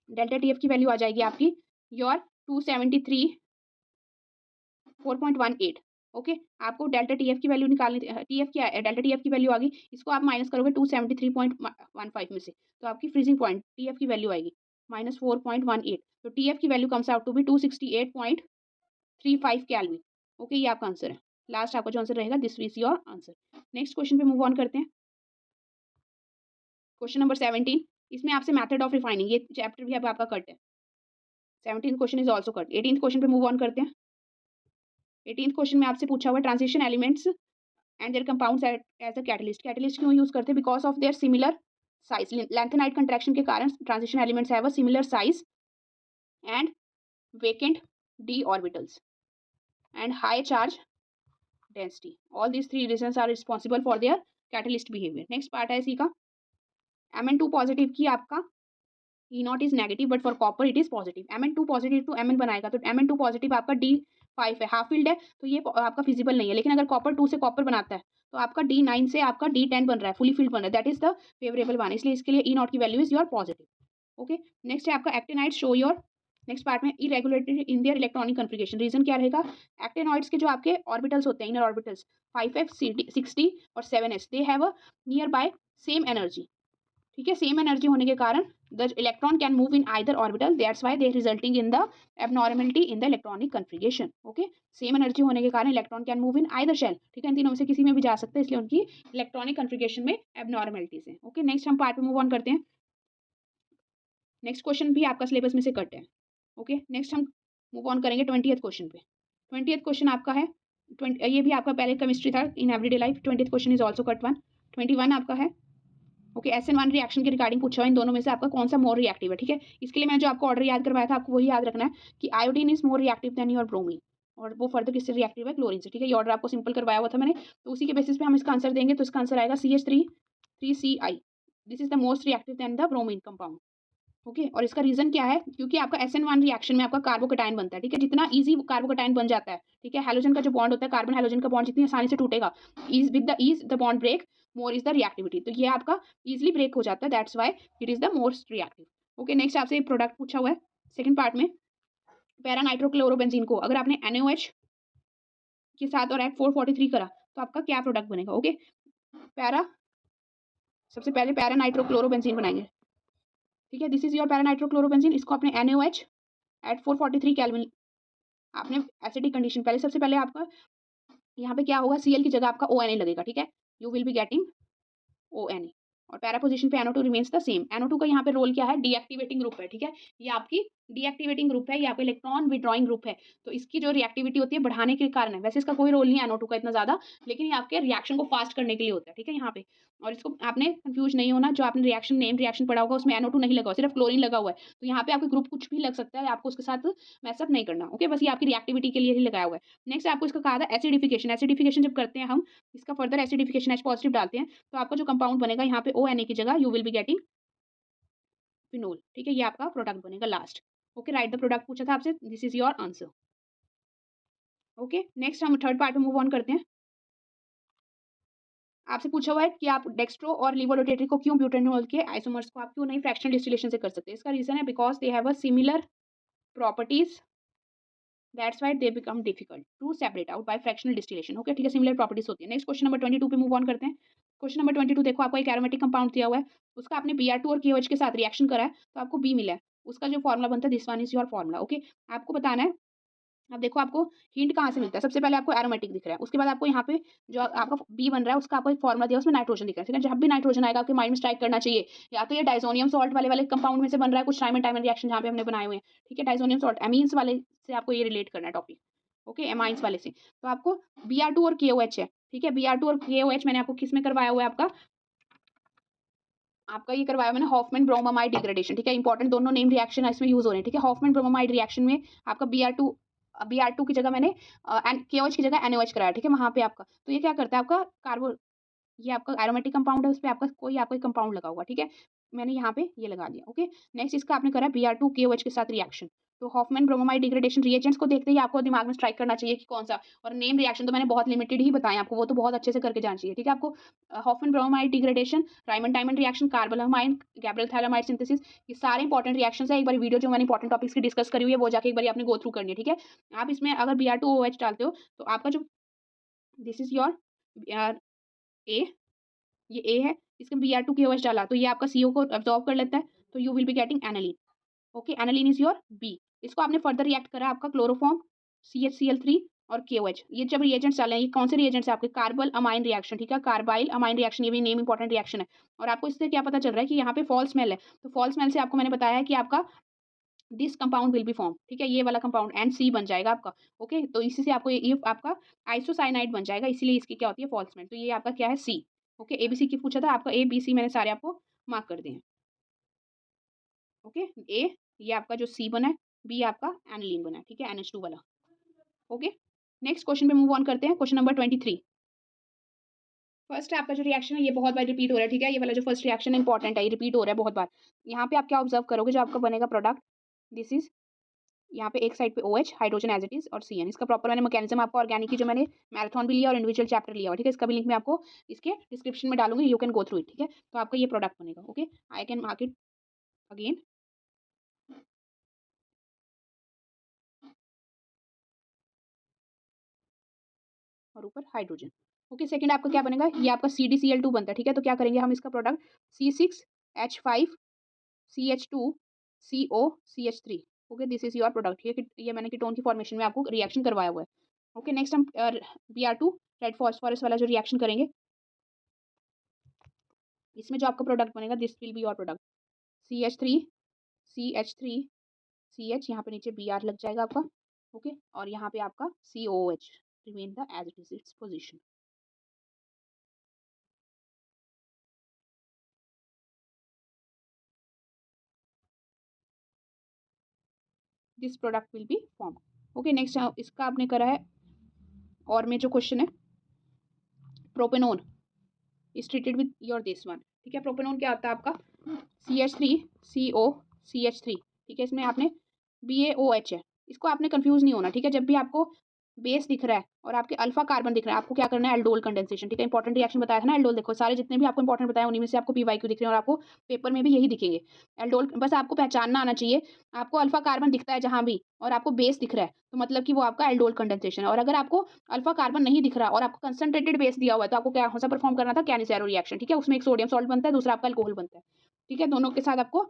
delta T F की वैल्यू आ जाएगी आपकी योर 273.418। ओके, आपको डेल्टा टी एफ की वैल्यू निकालनी, टी एफ क्या है, डेल्टा टी एफ की वैल्यू आ गई, इसको आप माइनस करोगे 273.15 में से, तो आपकी फ्रीजिंग पॉइंट टी एफ की वैल्यू आएगी -4.18। तो टी एफ की value comes out to be 268.35 kelvin. Okay, ये आपका आंसर है। लास्ट आपका जो आंसर रहेगा, this is your answer. Next question पे मूव ऑन करते हैं। क्वेश्चन नंबर 17, इसमें आपसे मेथड ऑफ रिफाइनिंग, ये चैप्टर भी अब आपका कट है। 17th question is also cut. 18th question पे मूव ऑन करते हैं। 18th क्वेश्चन में आपसे पूछा हुआ transition elements and their compounds as a catalyst. Catalyst क्यों यूज करते हैं? Because of their similar size, lanthanide contraction के कारण transition elements have a similar size and vacant d orbitals and high charge density. All these three reasons are responsible for their catalyst behavior. Next part है इसी का, Mn2 positive की आपका E0 is negative but for copper it is positive. Mn2 positive to Mn बनाएगा तो Mn2 positive आपका D5 है, half field है, तो ये आपका फिजिबल नहीं है। लेकिन अगर कॉपर 2 से कॉपर बनाता है तो आपका D9 से आपका D10 बन रहा है, फुली फील्ड बन रहा है, that is the favourable one, इसलिए इसके लिए E0 की value is your positive. Okay, next है आपका actinide show your, next part में irregularity in their electronic configuration. Reason क्या रहेगा? एक्टिनॉइड्स के जो आपके ऑर्बिटल्स होते हैं, इनर ऑर्बिटल्स 5f 60 और 7s, they have a near by same energy. ठीक है, सेम एनर्जी होने के कारण the electron can move in either orbital, that's why they resulting in the abnormality in the electronic configuration. Okay, same energy होने के कारण electron can move in either shell. ठीक है, इन तीनों में से किसी में भी जा सकते हैं, इसलिए उनकी इलेक्ट्रॉनिक कन्फिगरेशन में एबनॉर्मलिटीज है। ओके, नेक्स्ट हम पार्ट में मूव ऑन करते हैं। नेक्स्ट क्वेश्चन भी आपका सिलेबस में से कट है। ओके, नेक्स्ट हम मूव ऑन करेंगे 20th क्वेश्चन पे। 20th क्वेश्चन आपका है, ये भी आपका पहले केमिस्ट्री था in everyday life. 20th question is also cut one. 21 आपका है। ओके, SN1 रिएक्शन के रिगार्डिंग पूछा है, इन दोनों में से आपका कौन सा मोर रिएक्टिव है। ठीक है, इसके लिए मैंने जो आपको ऑर्डर याद करवाया था, आपको वही याद रखना है कि iodine is more reactive than your bromine, और वो फर्दर किससे रिएक्टिव है? क्लोरीन से। ठीक है, ये ऑर्डर आपको सिंपल करवाया हुआ था मैंने, तो उसी के बेसिस पे हम इसका आंसर देंगे। तो इसका आंसर आएगा CH3 3CI, this is the most reactive than the bromine compound. Okay, और इसका रीजन क्या है? क्योंकि आपका SN1 रिएक्शन में आपका कार्बोकेटाइन बनता है। ठीक है, जितना इजी कार्बोकेटाइन बन जाता है, ठीक है, हेलोजन का जो बॉन्ड होता है, कार्बन हेलोजन का बॉन्ड जितनी आसानी से टूटेगा, is with the ease the bond break, more is the reactivity. तो ये आपका इजीली ब्रेक हो जाता है, that's why it is the most reactive. Okay, next आपसे प्रोडक्ट पूछा हुआ है सेकंड पार्ट में, पैरा नाइट्रोक्लोरोबेंजीन को अगर आपने NaOH के साथ और एट 443 करा तो आपका क्या प्रोडक्ट बनेगा? ओके, पैरा, सबसे पहले पैरा नाइट्रोक्लोरोबेंजीन बनाएंगे। ठीक है, this is your para nitrochlorobenzene. इसको आपने NaOH एट 443 केल्विन, आपने एसिडिक कंडीशन, पहले सबसे पहले आपका यहाँ पे क्या होगा? Cl की जगह आपका ONA लगेगा। ठीक है, you will be getting ONA, और पैरा पोजीशन पे NO2 remains the same. NO2 का यहाँ पे रोल क्या है? डीएक्टिवेटिंग ग्रुप है। ठीक है, ये आपकी डीएक्टिवेटिंग ग्रुप है, ये आपका इलेक्ट्रॉन विड्रॉइंग ग्रुप है, तो इसकी जो रिएक्टिविटी होती है बढ़ाने के कारण है। वैसे इसका कोई रोल नहीं है NO2 का इतना ज्यादा, लेकिन ये आपके रिएक्शन को फास्ट करने के लिए होता है। ठीक है, यहाँ पे, और इसको आपने कंफ्यूज नहीं होना, जो आपने रिएक्शन नेम रिएक्शन पढ़ा होगा उसमें NO2 नहीं लगा, सिर्फ क्लोरीन लगा हुआ है, तो यहाँ पे आपके ग्रुप कुछ भी लग सकता है, आपको उसके साथ मैसअप नहीं करना। ओके, बस ये आपकी रिएक्टिविटी के लिए ही लगाया हुआ है। नेक्स्ट आपको इसका कहा था एसिडिफिकेशन। एसिडिफिकेशन जब करते हैं हम, इसका फर्दर एसिडिफिकेशन H पॉजिटिव डालते हैं, तो आपका जो कंपाउंड बनेगा यहाँ पे ONA की जगह you will be getting phenol. ठीक है, ये आपका प्रोडक्ट बनेगा last. Okay, right the product पूछा था आपसे, this is your answer. Okay, next हम थर्ड पार्ट में मूव ऑन करते हैं। आपसे पूछा हुआ है कि आप डेक्स्ट्रो और लीवोरोटेटरी को क्यों ब्यूटेनॉल के आइसोमर्स को आप क्यों नहीं फ्रैक्शनल डिस्टिलेशन से कर सकते? इसका रीजन है because they have a similar properties, that's why they become difficult to separate out by fractional distillation. Okay, ठीक है, सिमिलर प्रॉपर्टीज होती है। नेक्स्ट क्वेश्चन नंबर 22 पे मूव ऑन करते हैं। क्वेश्चन नंबर 22 देखो, आपको एक एरोमेटिक कंपाउंड दिया हुआ है, उसका आपने Br2 और KOH के साथ रिएक्शन करा है, तो आपको B मिला है, उसका जो फॉर्मुला बनता है this one is your formula. Okay, आपको बताना है, अब देखो आपको हिंट कहाँ से मिलता है? सबसे पहले आपको एरोमेटिक दिख रहा है, उसके बाद आपको यहाँ पे जो आपका बी बन रहा है उसका आपको एक फॉर्मुला दिया है, उसमें नाइट्रोजन दिख रहा है। ठीक है, जब भी नाइट्रोजन आएगा आपके माइंड में स्ट्राइक करना चाहिए, या तो ये डाइसोनियम सॉल्ट वाले कंपाउंड में से बन रहा है, कुछ टाइम एंड टाइम रिएक्शन जहाँ पे हमने बनाए हुए हैं। ठीक है, डाइसोनियम सॉल्ट एमीन्स वाले से आपको ये रिलेट करना है टॉपिक। ओके, एमाइंस वाले से, तो आपको Br2 और KOH है। ठीक है, Br2 और KOH मैंने आपको किस में करवाया हुआ है? आपका ये करवाया मैंने हॉफमैन ब्रोमामाइड डिग्रेडेशन। ठीक है, इंपॉर्टेंट दोनों नेम रिएक्शन इसमें यूज हो रहे हैं। ठीक है, हॉफमैन ब्रोमामाइड रिएक्शन में आपका Br2 की जगह मैंने KOH की जगह NaOH कराया। ठीक है, वहां पे आपका, तो ये क्या करता है आपका कार्बो, ये आपका एरोमेटिक कंपाउंड है, उस पर आपका कोई आपका कंपाउंड लगा हुआ। ठीक है, मैंने यहाँ पे ये लगा दिया। ओके, नेक्स्ट इसका आपने करा Br2 KOH के साथ रिएक्शन, तो हॉफमैन ब्रोमोमाइड डिग्रेडेशन रिएजेंट्स को देखते ही आपको दिमाग में स्ट्राइक करना चाहिए कि कौन सा, और नेम रिएक्शन तो मैंने बहुत लिमिटेड ही बताया आपको, वो तो बहुत अच्छे से करके जाना चाहिए, ठीक है। आपको Hoffmann bromamide degradation, Reimer Tiemann reaction, carbylamine Gabriel phthalimide synthesis, ये सारे इंपॉर्टेंट रिएक्शंस है। एक बार वीडियो जो मैंने इंपॉर्टेंट टॉपिक्स की डिस्कस करी हुई है वो जाके एक बार आपने गो थ्रू करनी है, ठीक है। आप इसमें अगर Br2OH डालते हो तो आपका जो दिस इज योर ए, ये ए है, इसका Br2KOH डाला तो ये आपका CO को अब्सॉर्ब कर लेता है, तो you will be getting aniline. Okay, aniline is your B. इसको आपने फर्दर रिएक्ट करा आपका क्लोरोफॉर्म, CHCl3 और KOH। ये जब रिएजेंट्स डाले हैं, ये कौन से रिएजेंट्स है आपके, कार्बल अमाइन रिएक्शन, ठीक है, कार्बाइल अमाइन रिएक्शन, ये भी नेम इंपॉर्टेंट रिएक्शन है। और आपको इससे क्या पता चल रहा है कि यहाँ पे फॉल स्मेल है, तो फॉल स्मेल से आपको मैंने बताया है कि आपका this compound will be form, ठीक है, ये वाला कंपाउंड NC बन जाएगा आपका। ओके, तो इसी से आपको ये आपका आइसोसाइनाइड बन जाएगा, इसीलिए इसकी क्या होती है, फॉल स्मेल। तो ये आपका क्या है, C। ओके, ABC की पूछा था आपका, ABC मैंने सारे आपको मार्क कर दिए हैं। ओके, ए ये आपका जो C बना है, B आपका एनिलीन बना है, ठीक है, NH2 वाला। ओके, नेक्स्ट क्वेश्चन पे मूव ऑन करते हैं, क्वेश्चन नंबर 23। फर्स्ट आपका जो रिएक्शन है ये बहुत बार रिपीट हो रहा है, ठीक है, ये वाला जो फर्स्ट रिएक्शन है इंपॉर्टेंट है, ये रिपीट हो रहा है बहुत बार। यहाँ पे आप क्या ऑब्जर्व करोगे, जो आपका बनेगा प्रोडक्ट, दिस इज, यहाँ पे एक साइड पे OH hydrogen as it is और CN। इसका प्रॉपर मैंने मैकेनिज्म आपको ऑर्गेनिक की जो मैंने मैराथन भी लिया और इंडिविजुअल चैप्टर लिया हुआ, ठीक है, इसका भी लिंक मैं आपको इसके डिस्क्रिप्शन में डालूंगी, you can go through it, ठीक है। तो आपका ये प्रोडक्ट बनेगा। Okay, I can mark it again, और ऊपर हाइड्रोजन। ओके, सेकंड आपका क्या बनेगा, ये आपका CdCl2 बनता है, ठीक है। तो क्या करेंगे हम इसका product, C6H5CH2CO CH3। Okay, this is your product, ये मैंने कीटोन की फॉर्मेशन में आपको रिएक्शन करवाया हुआ है। ओके, नेक्स्ट हम Br2 रेड फॉस्फोरस वाला जो रिएक्शन करेंगे, इसमें जो आपका प्रोडक्ट बनेगा, this will be your product, CH3CH3CH, यहाँ पे नीचे Br लग जाएगा आपका। ओके, और यहाँ पे आपका COOH remain the as it is its position. This product will be form. Okay, next इसका आपने करा है, और में जो क्वेश्चन है, propanone is treated with your this one, ठीक है। प्रोपेनोन क्या होता है आपका, CH3COCH3, ठीक है, इसमें आपने BaOH है, इसको आपने कंफ्यूज नहीं होना, ठीक है। जब भी आपको बेस दिख रहा है और आपके अल्फा कार्बन दिख रहा है, आपको क्या करना है, एल्डोल कंडेंसेशन, ठीक है। इंपॉर्टेंट रिएक्शन बताया था ना एल्डोल, देखो सारे जितने भी आपको इंपॉर्टेंट बताया उन्हीं में से आपको PYQ दिख रहे हैं, और आपको पेपर में भी यही दिखेंगे एल्डोल, बस आपको पहचानना आना चाहिए। आपको अल्फा कार्बन दिखता है जहां भी और आपको बेस दिख रहा है, तो मतलब कि वो आपका एल्डोल कंडेंसेशन है। और अगर आपको अल्फा कार्बन नहीं दिख रहा और आपको कंसंट्रेटेड बेस दिया हुआ है, तो आपको क्या सा परफॉर्म करना था, कैनिसेरो रिएक्शन, ठीक है। उसमें एक सोडियम सॉल्ट बनता है, दूसरा आपका अल्कोहल बनता है, ठीक है। दोनों के साथ आपको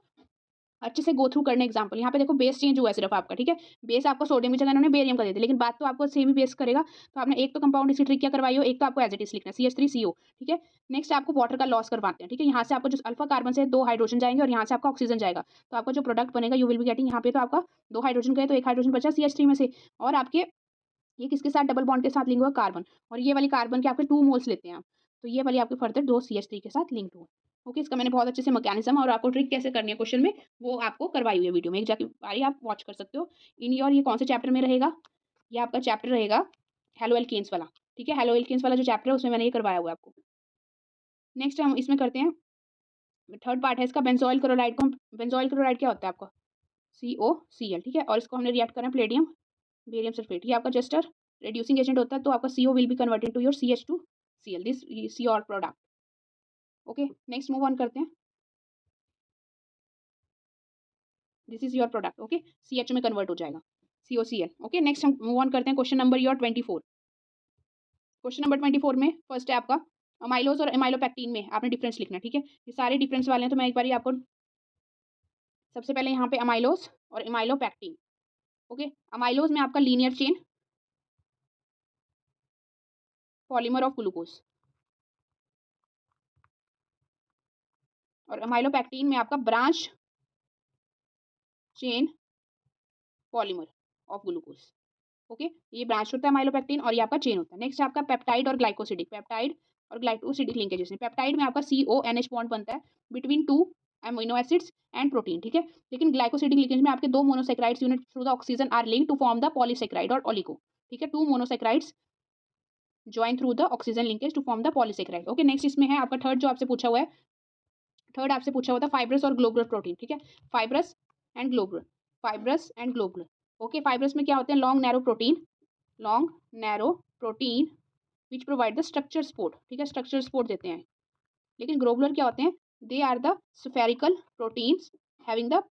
अच्छे से गो थ्रू करने एग्जाम्पल। यहाँ पे देखो बेस चेंज हुआ है सिर्फ आपका, ठीक है, बेस आपको सोडियम की जगह इन्होंने बेरियम का दे दिया, लेकिन बात तो आपको सेम ही बेस करेगा। तो आपने एक तो कंपाउंड इसकी ट्रिक क्या करवाई हो, एक तो आपको एज इट इज लिखना है CH3CO, ठीक है। नेक्स्ट आपको वाटर का लॉस करवाते हैं, ठीक है। यहाँ से आपको जो अल्फा कार्बन से 2 हाइड्रोजन जाएंगे और यहाँ से आपका ऑक्सीजन जाएगा, तो आपका जो प्रोडक्ट बनेगा, यू विल बी गेटिंग, यहाँ पे तो आपका 2 हाइड्रोजन गए तो 1 हाइड्रोजन बचा CH3 में से, और आपके ये किसके साथ डबल बॉन्ड के साथ लिंक हुआ, कार्बन, और ये वाली कार्बन के आपके 2 मोल्स लेते हैं आप, तो ये वाली आपके फर्दर 2 CH3 के साथ लिंक हुआ। ओके, इसका मैंने बहुत अच्छे से मैकेनिज्म और आपको ट्रिक कैसे करनी है क्वेश्चन में, वो आपको करवाई हुई है वीडियो में, एक जाके बारी आप वॉच कर सकते हो। इन योर, ये कौन से चैप्टर में रहेगा, ये आपका चैप्टर रहेगा हेलो एल्केन्स वाला, ठीक है। हेलो एल्केन्स वाला जो चैप्टर है उसमें मैंने ये करवाया हुआ है आपको। नेक्स्ट हम इसमें करते हैं, थर्ड पार्ट है इसका, बेंजोइल क्लोराइड को, बेंजोइल क्लोराइड क्या होता है आपका, COCl, ठीक है। और इसको हमने रिएक्ट करना है प्लेडियम बेरियम सल्फेट, ये आपका जस्टर रिड्यूसिंग एजेंट होता है, तो आपका CO will be converted to your CH2Cl, this is your product. Okay, next move on करते हैं, this is your product. Okay, CH में कन्वर्ट हो जाएगा, COCl। ओके, नेक्स्ट हम मूव ऑन करते हैं question number your 24। Question number 24 में first है आपका अमाइलोज और एमाइलोपैक्टीन में आपने डिफरेंस लिखना है, ठीक है। ये सारे डिफरेंस वाले हैं, तो मैं एक बार आपको सबसे पहले यहाँ पे अमाइलोज और एमाइलोपैक्टीन। ओके, अमाइलोज में आपका linear chain polymer of glucose, और अमाइलोपैक्टीन में आपका branch chain polymer of glucose. Okay, ये ब्रांच होता है माइलोपेक्टिन और ये आपका चेन होता है। नेक्स्ट आपका पेप्टाइड और ग्लाइकोसिडिक, पेप्टाइड और ग्लाइकोसिडिक लिंकेजेस में पेप्टाइड में आपका CONH बॉन्ड बनता है between 2 amino acids and protein, ठीक है। लेकिन ग्लाइकोसिडिक लिंकेज में आपके 2 monosaccharides unit through the oxygen are linked to form the polysaccharide और ओलिगो, ठीक है। 2 monosaccharides join through the oxygen linkage to form the polysaccharide. Okay, next इसमें है आपका थर्ड जो आपसे पूछा हुआ है, थर्ड आपसे पूछा हुआ था फाइब्रस और ग्लोबुलर प्रोटीन, ठीक है, fibrous and globular. Fibrous and globular. Okay, fibrous में क्या होते हैं? Long narrow protein which provide the structure support, ठीक है, स्ट्रक्चर सपोर्ट देते हैं। लेकिन ग्लोबुलर क्या होते हैं? They are the spherical proteins having the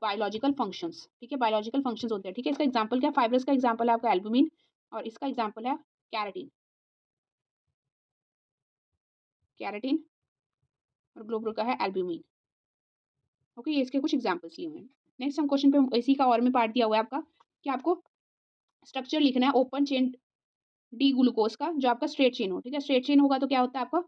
biological functions, ठीक है, बायोलॉजिकल फंक्शंस होते हैं, ठीक है। इसका एग्जांपल क्या? फाइब्रस का एग्जांपल है आपका एल्बुमिन, और इसका एग्जांपल है कैरेटिन और ग्लोबुलर का है एल्बुमिन। ओके, ये इसके कुछ एग्जांपल्स लिए हुए हैं। नेक्स्ट हम क्वेश्चन पे इसी का और में पार्ट दिया हुआ है आपका कि आपको स्ट्रक्चर लिखना है ओपन चेन डी ग्लूकोज का जो आपका स्ट्रेट चेन हो, ठीक है। स्ट्रेट चेन होगा तो क्या होता है आपका?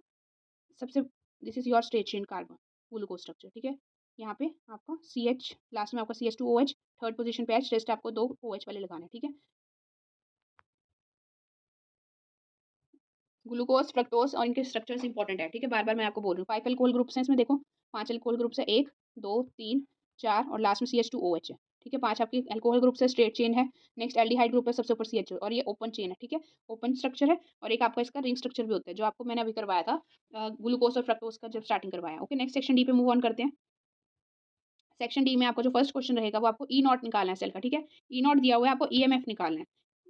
सबसे this is your straight chain carbon glucose structure, ठीक है। यहाँ पे आपका CH, लास्ट में आपका CH2OH, थर्ड पोजीशन पे H, रेस्ट आपको 2 OH वाले लगाने, ठीक है। ग्लूकोज, फ्रक्टोज और इनके स्ट्रक्चर्स इंपॉर्टेंट है, ठीक है, बार बार मैं आपको बोल रही हूँ। 5 अल्कोहल ग्रुप्स हैं इसमें, देखो 5 अल्कोहल ग्रुप्स है, 1 2 3 4 और लास्ट में CH2OH है, ठीक है। 5 आपकी अल्कोहल ग्रुप से स्ट्रेट चेन है। नेक्स्ट एल्डिहाइड ग्रुप है सबसे ऊपर CH, और ये ओपन चेन है, ठीक है, ओपन स्ट्रक्चर है। और एक आपका इसका रिंग स्ट्रक्चर भी होता है जो आपको मैंने अभी करवाया था ग्लूकोज और फ्रक्टोज का जब स्टार्टिंग करवाया। ओके, नेक्स्ट सेक्शन डी पे मूव ऑन करते हैं। सेक्शन डी में आपको जो फर्स्ट क्वेश्चन रहेगा वो आपको E0 निकालना है सेल का, ठीक है। E0 दिया हुआ है, आपको EMF निकालना है।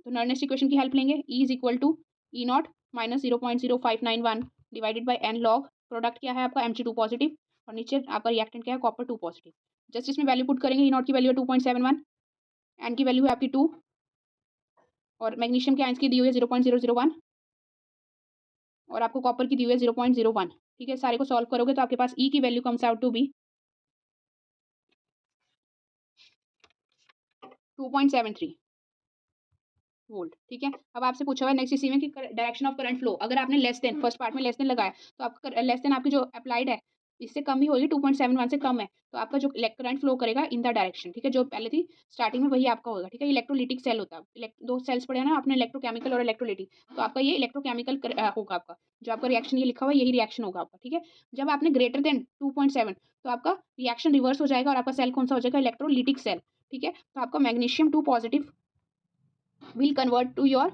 तो नर्नेस्ट इक्वेशन की हेल्प लेंगे। E is equal to E0 minus 0.0591 divided by N log, product क्या है आपका Mg2 पॉजिटिव, और नीचे आपका रिएक्टेंट क्या है? Copper 2 positive. जस्ट इसमें वैल्यू पुट करेंगे। E0 की वैल्यू है 2.71, N की वैल्यू है आपकी 2, और मैग्नीशियम के आयंस की दी हुई है 0.001, और आपको कॉपर की दी हुई है 0.01, ठीक है। सारे को सॉल्व करोगे तो आपके पास E की value comes out to be 2.73 volt, ठीक है। अब आपसे पूछा हुआ है नेक्स्ट इसी में कि डायरेक्शन ऑफ करंट फ्लो, अगर आपने लेस देन फर्स्ट पार्ट में लेस देन लगाया तो आपका लेस देन आपकी जो अप्लाइड है इससे कम ही होगी, 2.71 से कम है, तो आपका जो करंट फ्लो करेगा इन द डायरेक्शन, ठीक है, जो पहले थी स्टार्टिंग में वही आपका होगा, ठीक है। इलेक्ट्रोलिटिक सेल होता है, दो सेल्स पड़े हैं ना आपने, इलेक्ट्रोकेमिकल और इलेक्ट्रोलिटिक, तो आपका ये इलेक्ट्रोकेमिकल होगा आपका, जो आपका रिएक्शन ये लिखा हुआ है यही रिएक्शन होगा आपका, ठीक है। जब आपने ग्रेटर देन 2.7 तो आपका रिएक्शन रिवर्स हो जाएगा और आपका सेल कौन सा हो जाएगा? इलेक्ट्रोलिटिक सेल, ठीक है। तो आपका magnesium 2 positive will convert to your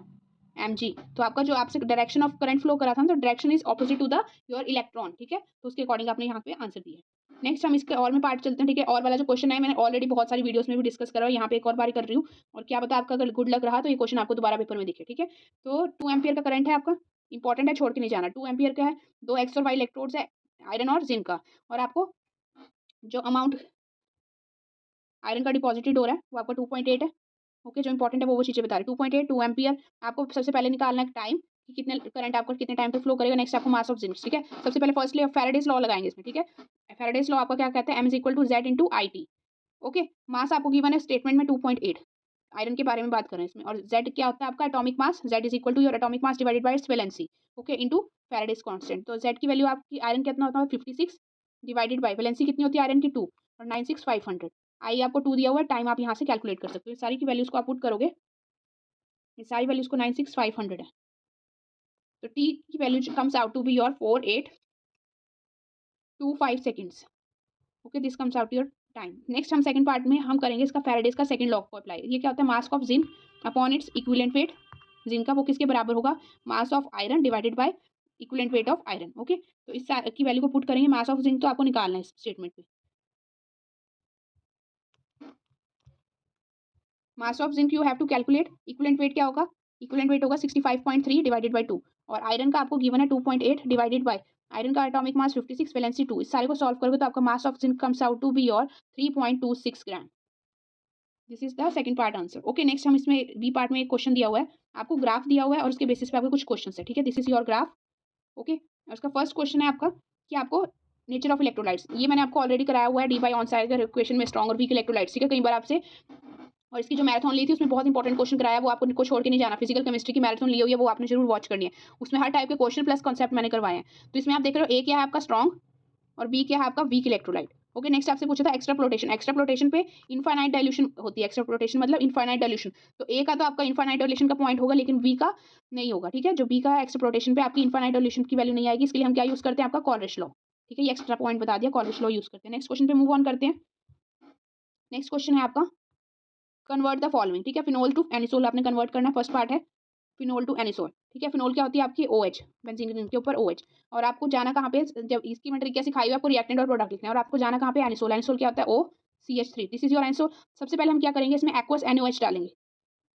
Mg, तो आपका जो आपसे डायरेक्शन ऑफ करंट फ्लो करा था ना, तो direction is opposite to the your electron, ठीक है। तो उसके अकॉर्डिंग आपने यहाँ पे आंसर दिया। नेक्स्ट हम इसके और में पार्ट चलते हैं, ठीक है। और वाला जो क्वेश्चन है मैंने ऑलरेडी बहुत सारी वीडियोस में भी डिस्कस करा है, यहाँ पे एक और बार कर रही हूँ, और क्या पता आपका अगर गुड लग रहा तो ये क्वेश्चन आपको दोबारा पेपर में दिखे, ठीक है। तो 2 एम्पियर का करंट है आपका, इंपॉर्टेंट है, छोड़ के नहीं जाना। 2 एम्पियर का है, 2 एक्स और वाई इलेक्ट्रोड्स है आयरन और जिंक का, और आपको जो अमाउंट आयरन का डिपॉजिटेड हो रहा है वो आपका 2.8 है। ओके, जो इंपॉर्टेंट है वो चीज़ें बता रही, 2.8 2 एम्पियर। आपको सबसे पहले निकालना है टाइम कि कितने करंट आपका कितने टाइम तक फ्लो करेगा। नेक्स्ट आपको मास ऑफ जिंक, ठीक है। सबसे पहले फर्स्टली फैराडेज लॉ लगाएंगे इसमें, ठीक है। फैराडेज लॉ आपका क्या कहता है? M is equal to Z into IT। Okay, mass आपको गिवन है स्टेटमेंट में 2.8, आयरन के बारे में बात कर रहे हैं इसमें, और Z क्या होता है आपका? Atomic mass. Z is equal to your atomic mass divided by its valency, okay, into Faraday's constant. तो Z की वैल्यू आपकी आयरन कितना होता है? 56 डिवाइडेड बाय वैलेंसी कितनी होती है आयरन की? 2, और 96500। आई आपको 2 दिया हुआ है, टाइम आप यहाँ से कैलकुलेट कर सकते हो। सारी की वैल्यूज को आप पुट करोगे, ये सारी वैल्यूज को 96500 है, तो टी की value comes out to be your 4825 seconds. Okay, this comes out your time. Next हम सेकंड पार्ट में हम करेंगे इसका फैराडेज का सेकंड लॉ को अप्लाई। ये क्या होता है? मास of zinc upon its equivalent weight, zinc का वो किसके बराबर होगा? Mass of iron divided by equivalent weight of iron. Okay, तो इस की वैल्यू को पुट करेंगे। मास ऑफ जिंक तो आपको निकालना है इस स्टेटमेंट पे। Mass of zinc you have to calculate, equivalent weight क्या होगा? इक्विवेलेंट वेट होगा 65.3 डिवाइडेड बाय 2, और आयरन का आपको गिवन है 2.8 डिवाइडेड बाय आयरन का एटॉमिक मास 56, वैलेंसी 2। इस सारे को सॉल्व करोगे तो आपका mass of zinc comes out to be your 3.26 gram. This is the second part answer. Okay, next हम इसमें बी पार्ट में एक क्वेश्चन दिया हुआ है, आपको ग्राफ दिया हुआ है और उसके बेसिस पे आपको कुछ क्वेश्चन है, ठीक है। This is your graph. Okay, और उसका फर्स्ट क्वेश्चन है आपका कि आपको नेचर ऑफ इलेक्ट्रोलाइट्स, ये मैंने आपको ऑलरेडी कराया हुआ है डी बाई ऑन साइड का इक्वेशन में स्ट्रॉन्ग और वीक इलेक्ट्रोलाइट्स, ठीक है, कई बार आपसे। और इसकी जो मैराथन ली थी उसमें बहुत इंपॉर्टेंट क्वेश्चन कराया, वो आपको छोड़ के नहीं जाना। फिजिकल केमिस्ट्री की मैराथन ली हुई है, वो आपने जरूर वॉच करनी है, उसमें हर टाइप के क्वेश्चन प्लस कॉन्सेप्ट मैंने करवाए हैं। तो इसमें आप देख रहे हो, ए क्या है आपका? स्ट्रॉन्ग, और बी क्या है आपका? Weak electrolyte. ओके, नेक्स्ट आपसे पूछा था एक्स्ट्राप्लोटेशन। एक्स्ट्राप्लोटेशन पे इनफाइनाइट डाइल्यूशन होती है, एक्स्ट्राप्लोटेशन मतलब इनफाइनाइट डाइल्यूशन। तो ए का तो आपका इनफाइनाइट डाइल्यूशन का पॉइंट होगा, लेकिन बी का नहीं होगा, ठीक है। जो बी का है एक्स्ट्राप्लोटेशन पे आपकी इनफाइनाइट डाइल्यूशन की वैल्यू नहीं आएगी, इसके लिए हम क्या यूज करते हैं? आपका कॉलरिश लॉ, ठीक है। ये एक्स्ट्रा पॉइंट बता दिया, कॉलरिश लॉ यूज करते हैं। नेक्स्ट क्वेश्चन पे मूव ऑन करते हैं। नेक्स्ट क्वेश्चन है आपका कन्वर्ट द फॉलोइंग, ठीक है। फिनोल टू एनिसोल आपने कन्वर्ट करना है, फर्स्ट पार्ट है फिनोल टू एनिसोल, ठीक है। फिनोल क्या होती है आपकी? OH, बेंजीन रिंग के ऊपर OH, और आपको जाना कहाँ पे? जब इसकी मैं ट्रिक क्या सिखाई हुई है आपको, रिएक्टेंट और प्रोडक्ट लिखना है, और आपको जाना कहाँ पे? एनिसोल। एनिसोल क्या होता है? CH3, this is your answer. सबसे पहले हम क्या करेंगे, इसमें एक्वस NaOH डालेंगे,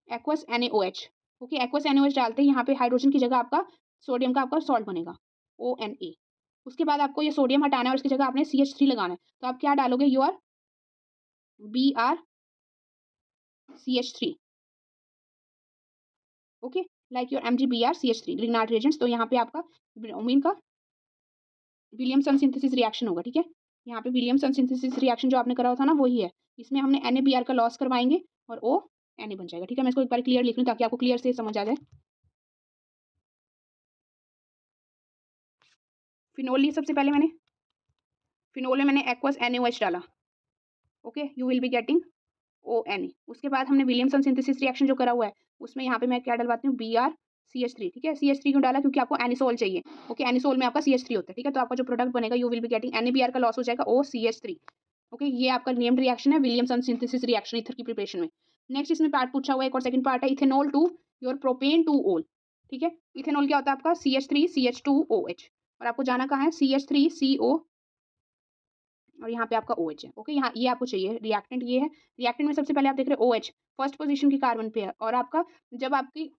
aqueous NaOH। Okay, aqueous NaOH डालते हैं, यहाँ पे हाइड्रोजन की जगह आपका सोडियम का आपका सॉल्ट बनेगा ONA। उसके बाद आपको ये सोडियम हटाना है और इसकी जगह आपने CH3 लगाना है, तो आप क्या डालोगे, your BrCH3। Okay, like your MgBrCH3 Grignard reagents. तो यहाँ पे आपका ब्रोमीन का विलियमसन सिंथेसिस रिएक्शन होगा, ठीक है। यहाँ पे विलियमसन सिंथेसिस रिएक्शन जो आपने करा था ना, वही है। इसमें हमने NaBr का लॉस करवाएंगे और ONA बन जाएगा, ठीक है। मैं इसको एक बार क्लियर लिख लूँ ताकि आपको क्लियर से समझ आ जाए। फिनोल ली सबसे पहले मैंने, फिनोल में मैंने एक्वस NaOH डाला। Okay, you will be getting ONA। उसके बाद हमने विलियमसन सिंथेसिस रिएक्शन जो करा हुआ है, उसमें यहाँ पे मैं क्या डलवाती हूँ, BrCH3, ठीक है। CH3 क्यों डाला, क्योंकि आपको एनिसोल चाहिए। ओके, एनिसोल में आपका CH3 होता है, ठीक है। तो आपका जो प्रोडक्ट बनेगा, you will be getting NaBr का लॉस हो जाएगा OCH3। ओके, ये आपका नेम्ड रिएक्शन है विलियमसन सिंथेसिस रिएक्शन ईथर की प्रिपरेशन में। नेक्स्ट इसमें पार्ट पूछा हुआ है, एक और सेकंड पार्ट है, ethanol to your propane two ol, ठीक है। इथेनॉल क्या होता है आपका, CH3CH2OH, और आपको जाना कहाँ है, CH3CO और यहाँ पे आपका OH है। ओके, यहाँ ये आपको चाहिए रिएक्टेंट, ये है रिएक्टेंट में सबसे पहले आप देख रहे हो OH फर्स्ट पोजीशन की कार्बन पे है, और आपका जब आपकी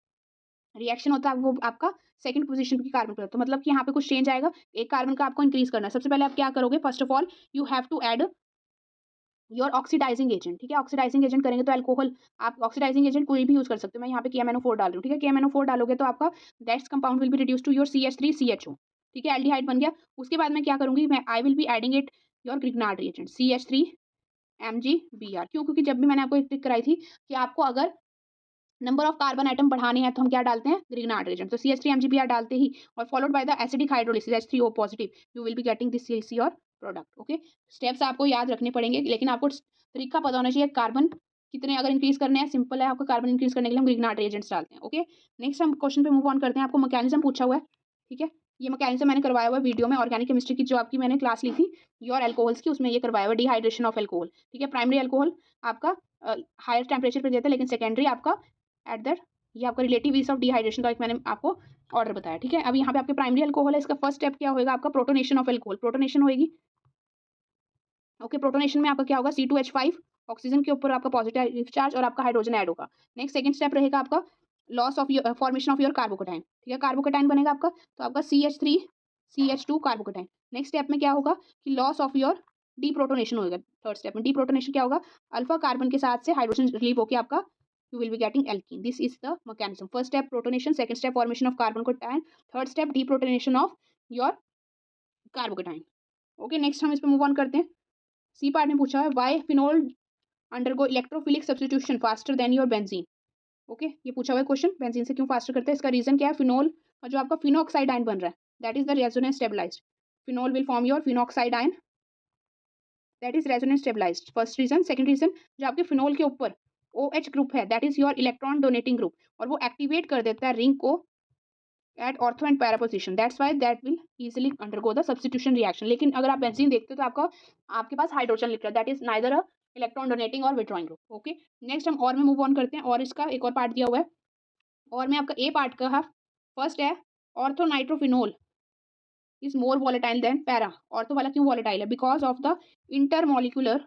रिएक्शन होता है वो आपका सेकंड पोजीशन की कार्बन पे होता है, तो मतलब कि यहाँ पे कुछ चेंज आएगा, एक कार्बन का आपको इंक्रीज करना है। सबसे पहले आप क्या करोगे, first of all you have to add your oxidising agent, ठीक है। ऑक्सीडाइजिंग एजेंट करेंगे तो अल्कोहल, आप ऑक्सीडाइजिंग एजेंट कोई भी यूज कर सकते हो। मैं यहाँ पे KMnO4 डाल रही हूँ, ठीक है। KMnO4 डालोगे तो आपका that's compound will be reduce to your CH3CHO, ठीक है, एल्डिहाइड बन गया। उसके बाद मैं क्या करूंगी, मैं I will be adding it your Grignard reagent CH3MgBr। क्यों, क्योंकि जब भी मैंने आपको एक ट्रिक कराई थी कि आपको अगर नंबर ऑफ कार्बन आइटम बढ़ाने हैं तो हम क्या डालते हैं, ग्रिग्नार्ड रिएजेंट। तो CH3MgBr डालते ही और followed by the acidic hydrolysis H3O positive, you will be getting this is your product. Okay, steps आपको याद रखने पड़ेंगे, लेकिन आपको तरीका पता होना चाहिए। कार्बन कितने अगर इंक्रीज करने हैं, सिंपल है, आपको कार्बन इंक्रीज करने के लिए हम ग्रिग्नार्ड रिएजेंट्स डालते हैं। ओके, नेक्स्ट हम क्वेश्चन पे मूव ऑन करते हैं। आपको मैकेनिज्म पूछा हुआ है, ठीक है। ये मैकेनिज्म मैंने करवाया हुआ है वीडियो में, ऑर्गेनिक केमिस्ट्री की जो आपकी मैंने क्लास ली थी योर एल्कोहल्स की, उसमें ये करवाया हुआ डिहाइड्रेशन ऑफ एल्कोहल, ठीक है। प्राइमरी एल्कोहल आपका हायर टेम्परेचर पे देता है, लेकिन सेकेंडरी आपका एट द, ये आपका रिलेटिव ईज ऑफ डिहाइड्रेशन का एक मैंने आपको ऑर्डर बताया, ठीक है। अब यहाँ पे आपके प्राइमरी अल्कोहल है, इसका फर्स्ट स्टेप क्या होगा, आपका प्रोटोनेशन ऑफ एल्कोहल, प्रोटोनेशन होगी। ओके, प्रोटोनेशन में आपका क्या होगा, C2H5 ऑक्सीजन के ऊपर आपका पॉजिटिव चार्ज और आपका हाइड्रोजन ऐड होगा। नेक्स्ट सेकंड स्टेप रहेगा आपका loss of your formation of your carbocation, ठीक है। कार्बोकेटाइन बनेगा आपका, तो आपका CH3CH2 कार्बोकेटाइन। नेक्स्ट स्टेप में क्या होगा कि लॉस ऑफ योर डीप्रोटोनेशन होगा। थर्ड स्टेप में डीप्रोटोनेशन क्या होगा, अल्फा कार्बन के साथ से हाइड्रोजन रिलीव होकर आपका you will be getting alkene. This is the mechanism. First step protonation, second step formation of carbocation, third step deprotonation of your carbocation. Okay, next हम इस पे मूव ऑन करते हैं। सी पार्ट में पूछा है why phenol undergo electrophilic substitution faster than your benzene. Okay, ये पूछा हुआ है क्वेश्चन, बेंजीन से क्यों फास्टर करते हैं, इसका रीजन क्या है, फिनोल और जो आपका फिनोक्साइड आयन बन रहा है that is the resonance stabilised, phenol will form your phenoxide ion that is resonance stabilised. First reason. Second reason, जो आपके फिनोल के ऊपर OH ग्रुप है that is your electron donating group, और वो एक्टिवेट कर देता है रिंग को at ortho and para position, that's why that will easily undergo the substitution reaction. लेकिन अगर आप बेंजीन देखते हो तो आपका आपके पास हाइड्रोजन लिख रहा है that is neither a electron donating और विड्रॉइंग ग्रुप। ओके, नेक्स्ट हम और में मूव ऑन करते हैं, और इसका एक और पार्ट दिया हुआ है, और में आपका ए पार्ट का है फर्स्ट है ortho nitrophenol is more volatile than para. Ortho वाला क्यों वॉलेटाइल है, because of the intermolecular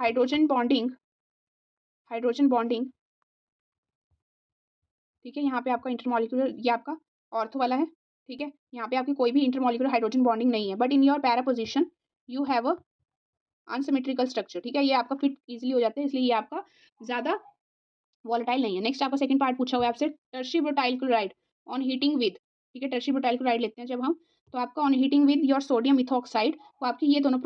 hydrogen bonding, ठीक है। यहाँ पे आपका इंटरमोलिकुलर, ये आपका ऑर्थो वाला है, ठीक है। यहाँ पे आपकी कोई भी इंटरमोलिकुलर हाइड्रोजन बॉन्डिंग नहीं है, but in your para position you have a unsymmetrical structure, ठीक है। ये आपका फिट इजीली हो जाता है, इसलिए ये आपका ज्यादा वॉलेटाइल नहीं है। नेक्स्ट आपका सेकंड पार्ट पूछा हुआ है आपसे, tertiary butyl chloride on heating with, ठीक है। टर्शियरी ब्यूटाइल क्लोराइड लेते हैं जब हम, तो आपका on heating with your sodium methoxide, तो आपकी ये दोनों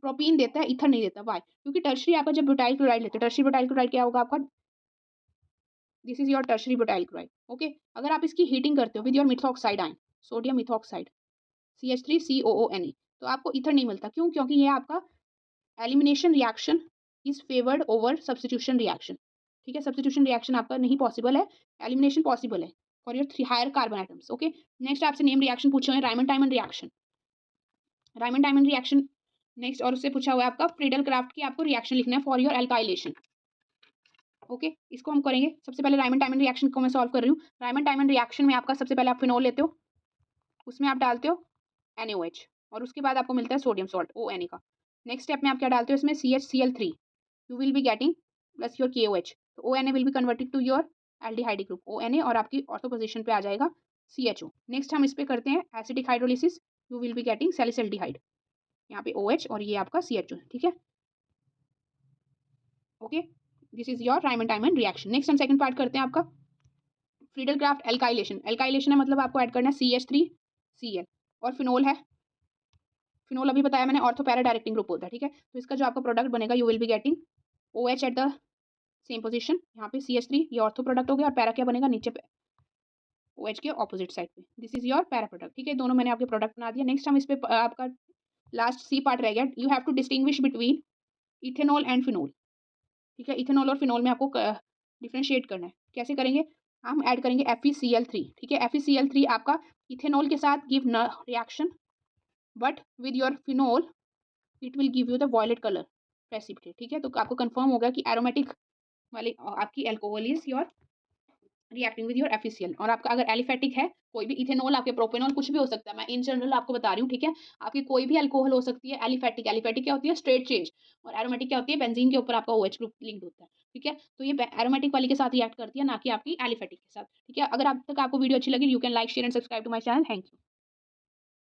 प्रोपीन देता है, ईथर नहीं देता। वाई, क्योंकि टर्शियरी आपका जब ब्यूटाइल क्लोराइड लेते हैं, टर्शियरी ब्यूटाइल क्लोराइड क्या होगा आपका, this is your tertiary butyl chloride. Okay, अगर आप इसकी हीटिंग करते हो with your methoxide ion, sodium methoxide CH3COONA, तो आपको ईथर नहीं मिलता। क्यों, क्योंकि ये आपका elimination reaction is favoured over substitution reaction, ठीक है। सब्स्टिट्यूशन रिएक्शन आपका नहीं पॉसिबल है, एलिमिनेशन पॉसिबल है for your 3 higher carbon items. Okay, next आपसे नेम रिएक्शन पूछे हुए हैं, Reimer Tiemann reaction, Reimer Tiemann reaction. Next और उससे पूछा हुआ है आपका फ्रीडल क्राफ्ट की, आपको रिएक्शन लिखना है फॉर योर एल्काइलेशन। ओके, इसको हम करेंगे। सबसे पहले रायमंड डायमंड रिएक्शन को मैं सॉल्व कर रही हूँ। रायमंड डायमंड रिएक्शन में आपका सबसे पहले आप फिनोल लेते हो, उसमें आप डालते हो NaOH। और उसके बाद आपको मिलता है सोडियम सॉल्ट ONA का। नेक्स्ट स्टेप में आप क्या डालते हो इसमें CHCl3, you will be getting plus your KOH, तो ONA will be converted to your aldehyde group ONA और आपकी ऑर्थो पोजीशन पे आ जाएगा CHO। नेक्स्ट हम इस पे करते हैं acidic hydrolysis, you will be getting salicylaldehyde, यहाँ पे OH और ये आपका CHO, ठीक है। Okay, this is your Reimer Tiemann reaction. Next हम सेकंड पार्ट करते हैं आपका फ्रीडल क्राफ्ट एल्काइलेशन। एल्काइलेशन है मतलब आपको ऐड करना है CH3Cl और फिनोल है, फिनोल अभी बताया मैंने ऑर्थो पैरा डायरेक्टिंग ग्रुप होता है, ठीक है। तो इसका जो आपका प्रोडक्ट बनेगा you will be getting OH at the same position, यहाँ पे CH3 ये ऑर्थो प्रोडक्ट हो गया और पैरा क्या बनेगा नीचे पे OH के ऑपोजिट साइड पे, this is your para product, ठीक है। दोनों मैंने आपके प्रोडक्ट बना दिया। नेक्स्ट हम इस पे आपका लास्ट C पार्ट रह गया, you have to distinguish between ethanol and phenol, ठीक है। इथेनॉल और फिनोल में आपको डिफ्रेंशिएट करना है, कैसे करेंगे, हम ऐड करेंगे FeCl3, ठीक है। FeCl3 आपका इथेनॉल के साथ give no reaction but with your phenol it will give you the violet colour precipitate, ठीक है। तो आपको कंफर्म होगा कि एरोमेटिक वाली आपकी alcohol is your reacting with your FeCl। और आपका अगर एलिफेटिक है कोई भी इथेनॉल, आपके प्रोपेनॉल, कुछ भी हो सकता है, मैं इन जनरल आपको बता रही हूँ, ठीक है। आपकी कोई भी अल्कोहल हो सकती है एलिफेटिक, एलिफेटिक क्या होती है स्ट्रेट चेंज, और एरोमेटिक क्या होती है बेंजीन के ऊपर आपका OH ग्रुप लिंक्ड होता है, ठीक है। तो ये एरोमेटिक वाली के साथ रिएक्ट करती है, ना कि आपकी एलिफेटिक के साथ, ठीक है। अगर अब तक आपको वीडियो अच्छी लगी, you can like share and subscribe to my channel, thank you.